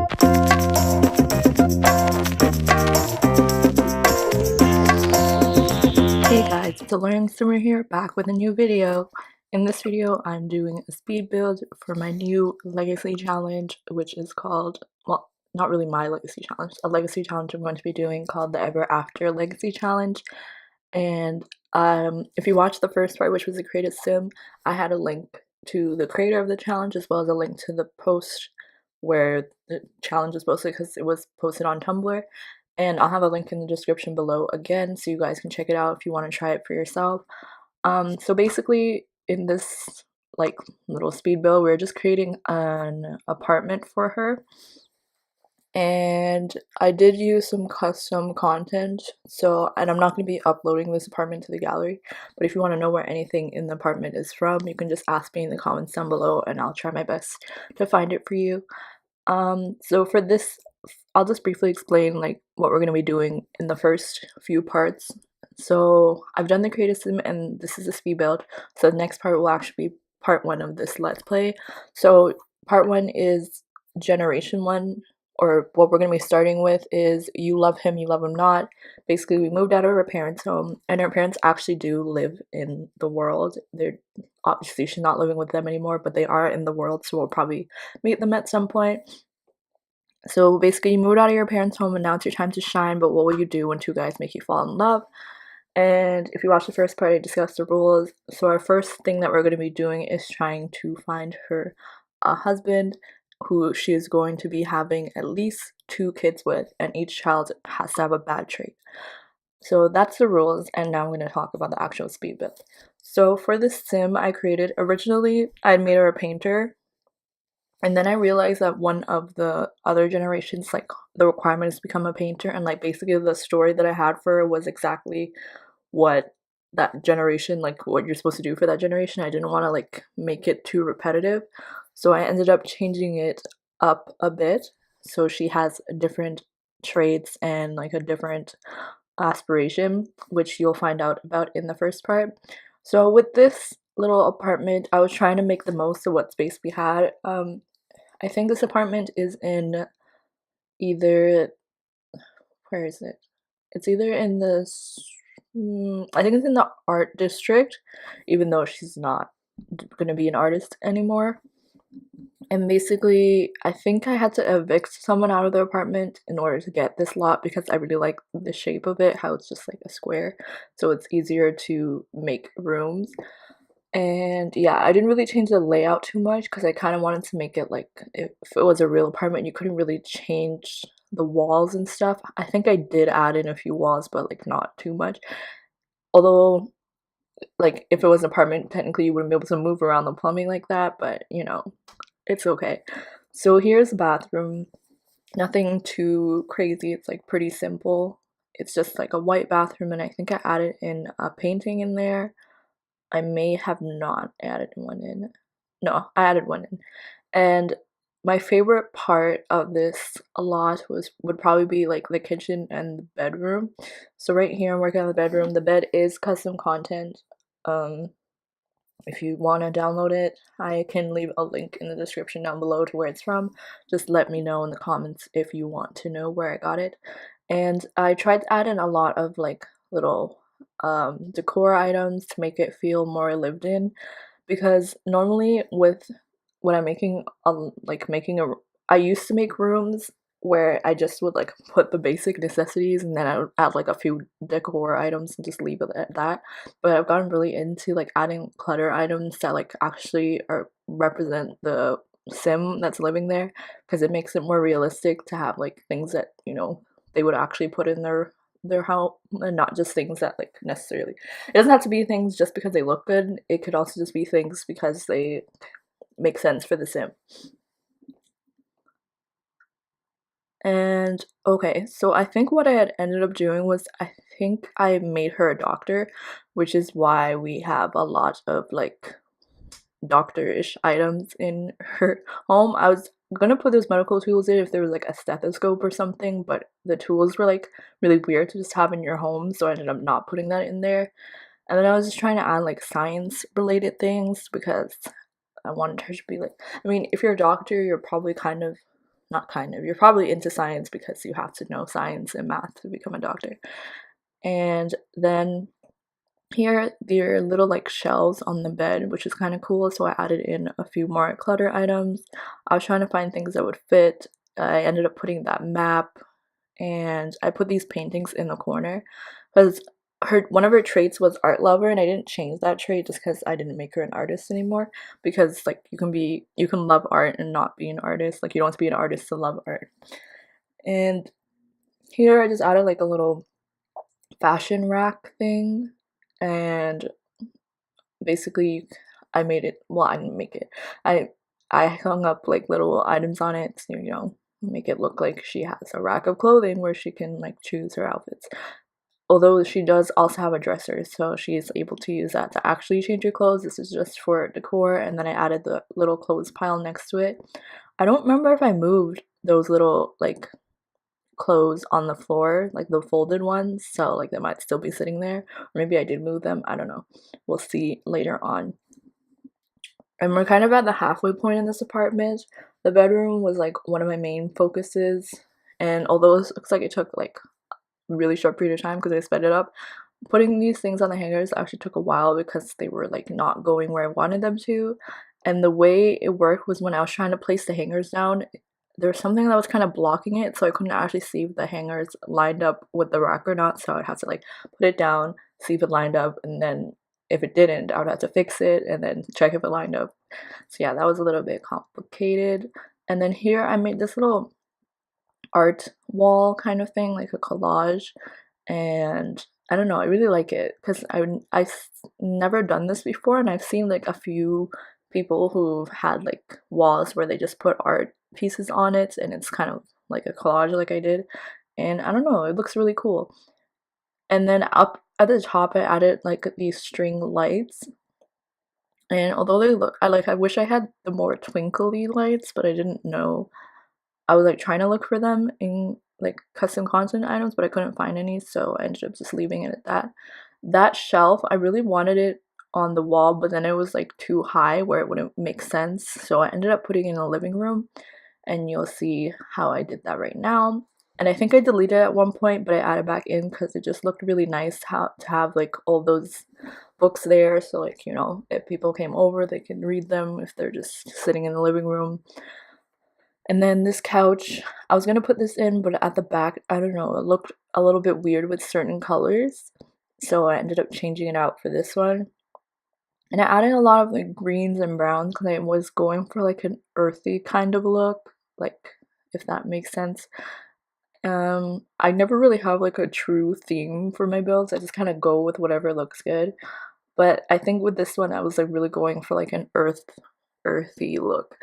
Hey guys, it's AlluringSimmer here, back with a new video. In this video, I'm doing a speed build for my new legacy challenge, which is called, well, not really my legacy challenge, a legacy challenge I'm going to be doing called the Ever After Legacy Challenge. And if you watched the first part, which was the created sim, I had a link to the creator of the challenge as well as a link to the post where the challenge was posted because it was posted on Tumblr. And I'll have a link in the description below again so you guys can check it out if you want to try it for yourself. So basically in this like little speed build, we're just creating an apartment for her. And I did use some custom content, and I'm not going to be uploading this apartment to the gallery, but if you want to know where anything in the apartment is from, you can just ask me in the comments down below and I'll try my best to find it for you. So for this, I'll just briefly explain like what we're going to be doing in the first few parts. So I've done the creative sim and this is a speed build, so the next part will actually be part 1 of this let's play. So part 1 is generation 1, or what we're going to be starting with is you love him, you love him not. Basically, we moved out of our parents' home and our parents actually do live in the world. They're obviously, she's not living with them anymore, but they are in the world, so we'll probably meet them at some point. So basically, you moved out of your parents' home and now it's your time to shine, but what will you do when two guys make you fall in love? And if you watch the first part, I discussed the rules. So our first thing that we're going to be doing is trying to find her a husband who she is going to be having at least 2 kids with, and each child has to have a bad trait. So that's the rules, and now I'm going to talk about the actual speed build. So for this sim I created, originally I made her a painter, and then I realized that one of the other generations, like the requirement is to become a painter, and like basically the story that I had for her was exactly what that generation, like what you're supposed to do for that generation. I didn't want to like make it too repetitive, so I ended up changing it up a bit so she has different traits and like a different aspiration, which you'll find out about in the first part. So with this little apartment, I was trying to make the most of what space we had. I think this apartment is in either, where is it? It's either in this, I think it's in the art district, even though she's not gonna be an artist anymore. And basically, I think I had to evict someone out of their apartment in order to get this lot because I really like the shape of it, how it's just like a square, so it's easier to make rooms. And yeah, I didn't really change the layout too much because I kind of wanted to make it like if it was a real apartment, you couldn't really change the walls and stuff. I think I did add in a few walls, but like not too much. Although, like if it was an apartment, technically you wouldn't be able to move around the plumbing like that, but you know, it's okay. So here's the bathroom. Nothing too crazy, it's like pretty simple. It's just like a white bathroom, and I think I added in a painting in there. I may have not added one in. No, I added one in. And my favorite part of this a lot would probably be like the kitchen and the bedroom. So right here I'm working on the bedroom. The bed is custom content. If you want to download it, I can leave a link in the description down below to where it's from. Just let me know in the comments if you want to know where I got it. And I tried to add in a lot of like little decor items to make it feel more lived in, because normally with when I'm making I used to make rooms where I just would like put the basic necessities and then I would add like a few decor items and just leave it at that. But I've gotten really into like adding clutter items that like actually represent the sim that's living there, because it makes it more realistic to have like things that, you know, they would actually put in their house, and not just things that like necessarily, it doesn't have to be things just because they look good. It could also just be things because they make sense for the sim. And okay, so I think what I had ended up doing was I think I made her a doctor, which is why we have a lot of like doctor-ish items in her home. I was gonna put those medical tools in if there was like a stethoscope or something, but the tools were like really weird to just have in your home, so I ended up not putting that in there. And then I was just trying to add like science related things because I wanted her to be like, I mean, if you're a doctor, you're probably kind of not kind of, you're probably into science because you have to know science and math to become a doctor. And then here, there are little like shelves on the bed, which is kind of cool. So I added in a few more clutter items. I was trying to find things that would fit. I ended up putting that map, and I put these paintings in the corner because one of her traits was art lover, and I didn't change that trait just because I didn't make her an artist anymore. Because like you can love art and not be an artist. Like you don't have to be an artist to love art. And here I just added like a little fashion rack thing, and basically I made it, well, I didn't make it, I hung up like little items on it to, you know, make it look like she has a rack of clothing where she can like choose her outfits. Although she does also have a dresser, so she's able to use that to actually change her clothes. This is just for decor. And then I added the little clothes pile next to it. I don't remember if I moved those little like clothes on the floor, like the folded ones, so like they might still be sitting there. Or maybe I did move them, I don't know. We'll see later on. And we're kind of at the halfway point in this apartment. The bedroom was like one of my main focuses, and although it looks like it took like a really short period of time because I sped it up, putting these things on the hangers actually took a while because they were like not going where I wanted them to. And the way it worked was when I was trying to place the hangers down, there was something that was kind of blocking it, so I couldn't actually see if the hangers lined up with the rack or not. So I'd have to like put it down, see if it lined up, and then if it didn't, I would have to fix it and then check if it lined up. So yeah, that was a little bit complicated. And then here I made this little art wall kind of thing, like a collage, and I don't know, I really like it because I've never done this before, and I've seen like a few people who've had like walls where they just put art pieces on it, and it's kind of like a collage like I did, and I don't know, it looks really cool. And then up at the top I added like these string lights, and although they look, I wish I had the more twinkly lights, but I didn't know. I was like trying to look for them in like custom content items, but I couldn't find any, so I ended up just leaving it at that. That shelf, I really wanted it on the wall, but then it was like too high where it wouldn't make sense, so I ended up putting it in the living room, and you'll see how I did that right now. And I think I deleted it at one point, but I added back in because it just looked really nice to have like all those books there, so like, you know, if people came over they could read them if they're just sitting in the living room. And then this couch, I was gonna put this in, but at the back, I don't know, it looked a little bit weird with certain colors, so I ended up changing it out for this one. And I added a lot of like greens and browns because I was going for like an earthy kind of look, like, if that makes sense. I never really have like a true theme for my builds. I just kind of go with whatever looks good. But I think with this one, I was like really going for like an earthy look.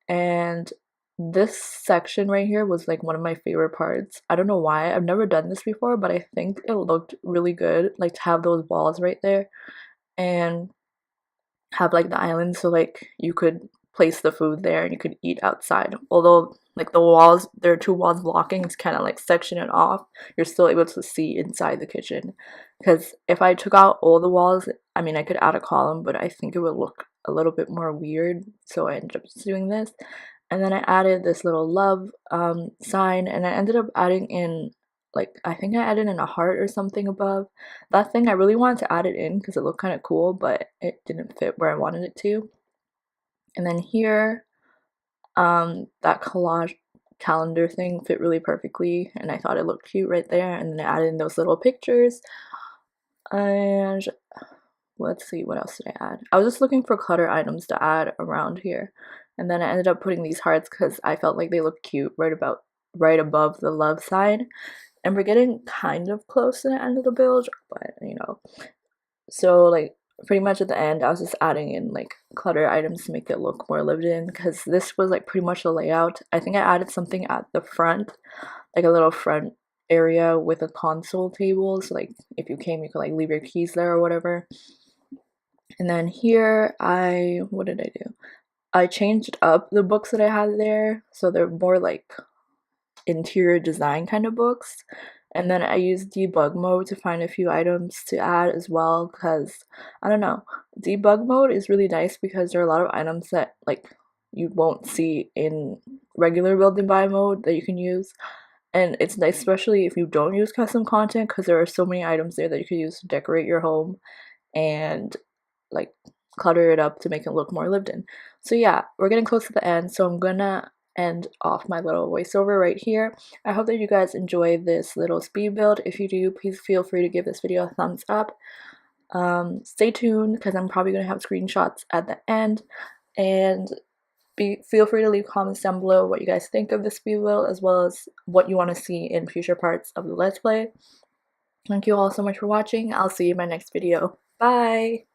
And this section right here was like one of my favorite parts. I don't know why. I've never done this before, but I think it looked really good, like to have those walls right there and have like the island, so like you could place the food there and you could eat outside. Although like the walls, there are two walls blocking, it's kind of like section it off. You're still able to see inside the kitchen. Because if I took out all the walls, I mean, I could add a column, but I think it would look a little bit more weird. So I ended up just doing this. And then I added this little love sign, and I ended up adding in, like, I think I added in a heart or something above. That thing, I really wanted to add it in because it looked kind of cool, but it didn't fit where I wanted it to. And then here, that collage calendar thing fit really perfectly, and I thought it looked cute right there. And then I added in those little pictures. And let's see, what else did I add? I was just looking for clutter items to add around here, and then I ended up putting these hearts because I felt like they looked cute right above the love sign. And we're getting kind of close to the end of the build, but you know, so like pretty much at the end I was just adding in like clutter items to make it look more lived in, because this was like pretty much the layout. I think I added something at the front, like a little front area with a console table, so like if you came you could like leave your keys there or whatever. And then here what did I do? I changed up the books that I had there, so they're more like interior design kind of books. And then I used debug mode to find a few items to add as well, because I don't know, debug mode is really nice because there are a lot of items that like you won't see in regular build and buy mode that you can use. And it's nice, especially if you don't use custom content, because there are so many items there that you could use to decorate your home and like clutter it up to make it look more lived in. So yeah, we're getting close to the end, so I'm gonna end off my little voiceover right here. I hope that you guys enjoy this little speed build. If you do, please feel free to give this video a thumbs up. Stay tuned because I'm probably gonna have screenshots at the end, and feel free to leave comments down below what you guys think of this speed build, as well as what you want to see in future parts of the Let's Play. Thank you all so much for watching. I'll see you in my next video. Bye!